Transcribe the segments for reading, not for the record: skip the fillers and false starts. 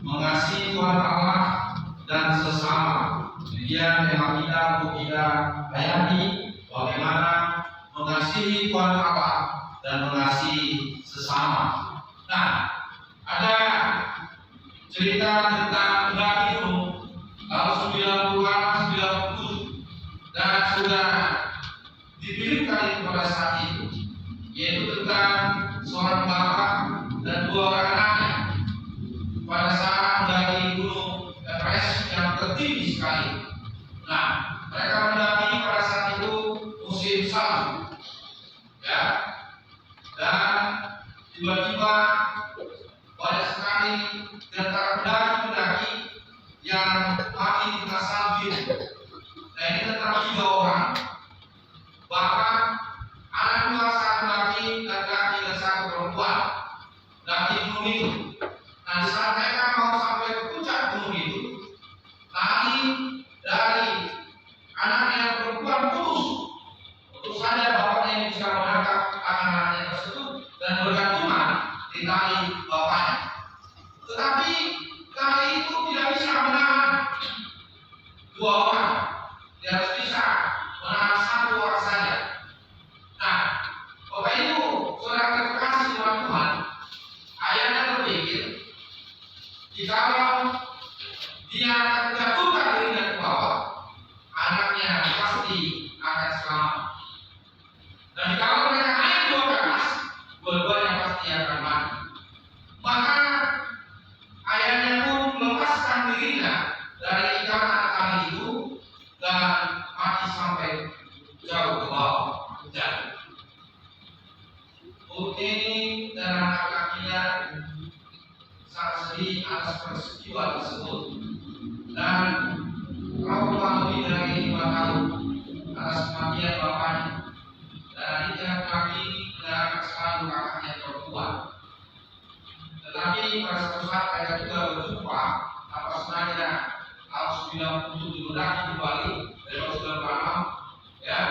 mengasihi Tuhan Allah dan sesama. Kemudian tema kita untuk kita hayati bagaimana mengasihi Tuhan Allah dan mengasihi sesama. Nah, ada cerita tentang pendaki gunung tahun 90-an, 97 dan sudah diberikan pada saat itu, yaitu tentang seorang bapak dan dua orang anaknya pada saat mendaki gunung Everest yang tertinggi sekali. Nah, mereka mendaki pada saat itu musim salju, ya, dan tiba-tiba banyak sekali di antara pendaki-pendaki yang mati di tengah salju. Nah, ini tentang 3 orang. Bahkan anak 2 saat mendaki laki-laki dan 1 perempuan mendaki gunung itu. Nah, di saat mereka mau sampai ke puncak gunung itu, tali dari anaknya yang perempuan putus. Untuk saja bapaknya yang bisa menangkap anak-anaknya tersebut dan bergantungan di tali bapaknya. Tetapi tali itu tidak bisa menahan 2 orang. Dia harus bisa menahan 1 orang saja. Nah, Bapak Ibu, saudara terkasih dalam Tuhan, ayahnya berpikir, jikalau dia akan menjatuhkan dirinya ke bawah, anaknya pasti akan selamat. Dan jikalau mereka naik 2 ke atas, dua-duanya pasti akan mati. Maka ayahnya pun melepaskan dirinya dari ikatan tali itu dan mati sampai jauh ke bawah. Jatuh. Ini dan anak-anaknya sangat sedih atas peristiwa tersebut, dan trauma lebih dari 5 tahun atas kematian bapaknya, dan adiknya laki dan selalu kakaknya perempuan. Tetapi pada suatu saat mereka juga berjumpa tanpa sengaja tahun 97 mendaki di Bali dari tahun 96, ya,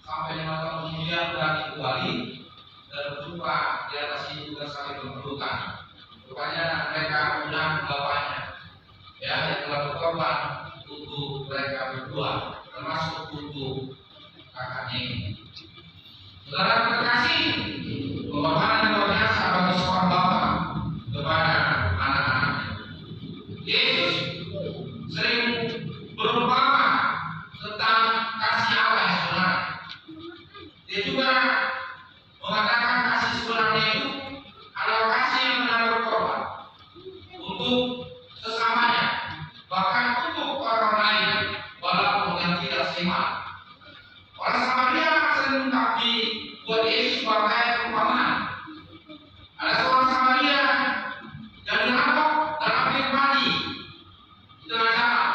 sampai 5 tahun kemudian mendaki ke Bali dan berjumpa di atas itu dan saling berpelukan. Rupanya mereka mengundang bapaknya, ya, yang telah berkorban untuk mereka berdua, termasuk untuk kakaknya ini. Saudara terkasih, pengorbanan luar biasa bagi seorang bapak kepada anak-anaknya. Yesus sering berumpama tentang kasih Allah yang sebenarnya. Dia juga mengatakan kasih sebenarnya itu adalah kasih yang benar berkorban untuk sesamanya, bahkan untuk orang lain walaupun yang tidak seiman. Orang Samaria sering mengungkapi buat Yesus sebagai perumpamaan. Ada seorang Samaria yang dirampok dan hampir mati di tengah jalan,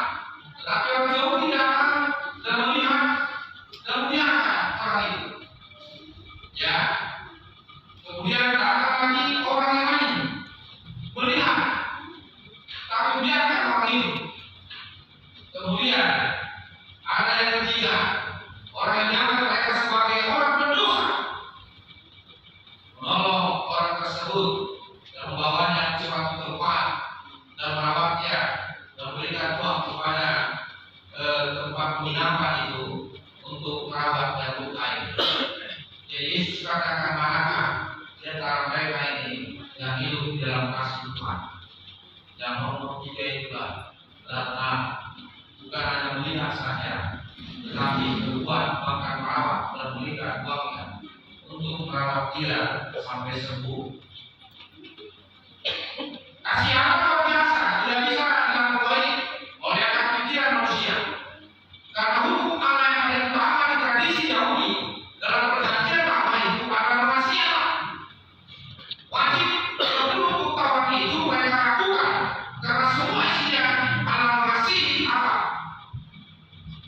tetapi orang Yahudi datang dan melihat dan membiarkan orang itu. Ya, kemudian datang lagi orang yang lain melihat, tapi biarkan orang itu. Kemudian ada yang ketiga, orang yang dianggap mereka sebagai orang berdosa, menolong orang tersebut dan membawanya ke suatu tempat dan merawatnya dan memberikan uang kepada tempat penginapan itu untuk merawat dan luka ini. Jadi Yesus katakan, manakah di antara mereka ini yang hidup di dalam kasih Tuhan? Yang nomor 3 itulah datang bukan hanya melihat saja, tetapi berbuat, bahkan merawat dan memberikan uangnya untuk merawat dia sampai sembuh. Kasih Allah luar biasa, tidak bisa dilampaui oleh akal pikiran manusia. Karena hukum Allah yang paling utama di tradisi Yahudi dalam perjanjian lama itu adalah mengasihi Allah. Wajib untuk tahun itu mereka lakukan karena semua isinya adalah mengasihi Allah.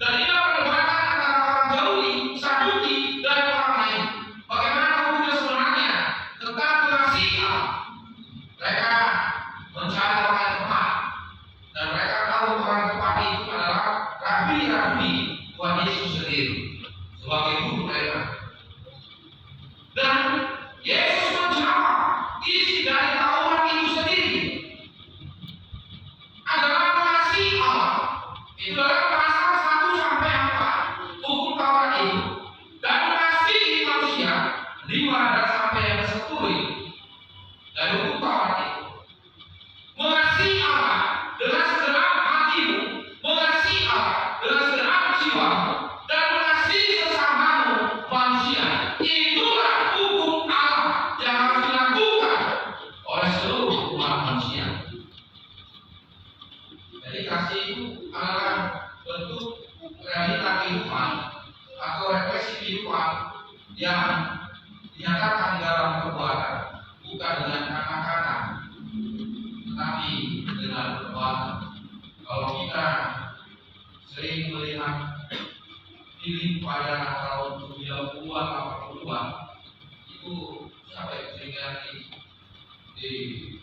Dan inilah perdebatan antara orang Yahudi, Saduki, dan orang lain. Bagaimana hukumnya sebenarnya tentang mengasihi Allah? Mereka tapi dengan perbuatan. Kalau kita sering melihat film pada tahun 90-an, 80-an, itu siapa yang sering lihat di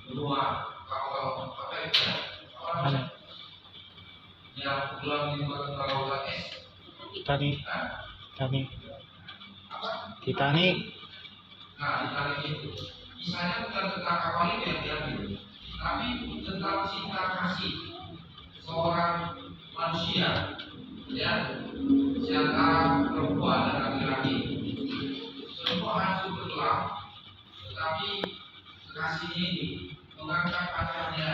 benua kapal apa itu? Apa namanya? Yang pulang di lautan es. Titanic. Apa? Titanic. Nah, Titanic itu misalnya bukan tentang kapal itu yang diambil, tapi tentang cinta kasih seorang manusia, ya, antara perempuan dan laki-laki. Semua hancur bergerak, tetapi kekasihnya ini mengangkat pacarnya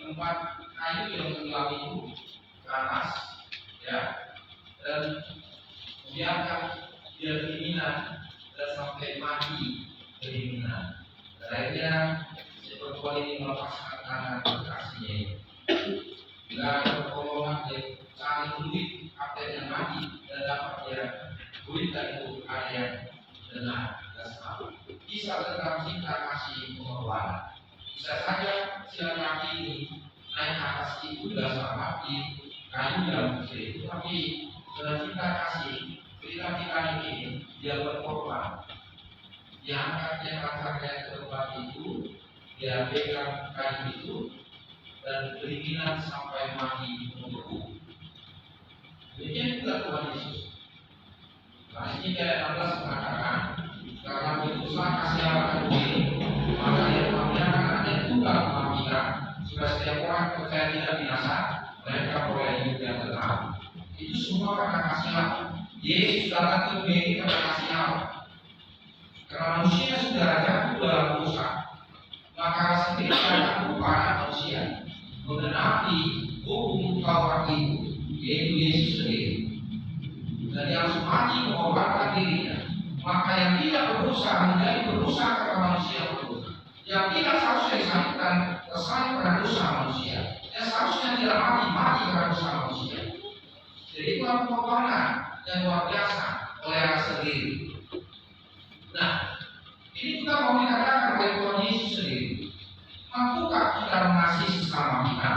tempat kayu yang tenggelam itu ke atas, ya, dan membiarkan dia kedinginan dan sampai mati kedinginan. Akhirnya si perempuan ini melepaskan tangan kekasihnya ini. Bila ada pertolongan dia cari duit, akhirnya mati dan dapat dia duit itu ada yang benar dan salah. Kisah tentang cinta kasih pengorbanan. Bisa saja si laki ini naik atas itu dan selamat di kayu dalam musik, tapi dengan cinta kasih cerita kita ini dia berkorban. Dia angkatnya pacarnya ke tempat itu, dia pegang kayu itu dan kedinginan sampai mati membeku. Demikian juga Tuhan Yesus. Nah, ini ayat 16 mengatakan, karena putuslah kasih Allah ini, maka Ia membiarkan Anak Tunggal mematikan, supaya setiap orang percaya tidak binasa, mereka beroleh hidup yang tetap. Itu semua karena kasih Allah. Yesus datang ke dunia ini karena kasih Allah. Karena manusia sudah jatuh dalam dosa, maka setiap datang kepada manusia mengenapi hukum Taurat itu, yaitu Yesus sendiri. Dan dia harus mati mengorbankan dirinya. Maka yang tidak berdosa menjadi berdosa karena manusia berdosa. Yang tidak seharusnya disalibkan tersalib karena dosa manusia. Yang seharusnya tidak mati karena dosa manusia. Jadi itu pengorbanan yang luar biasa oleh Allah sendiri. Nah, ini juga mau dikatakan oleh Tuhan Yesus sendiri. Mampukah kita mengasihi sesama kita?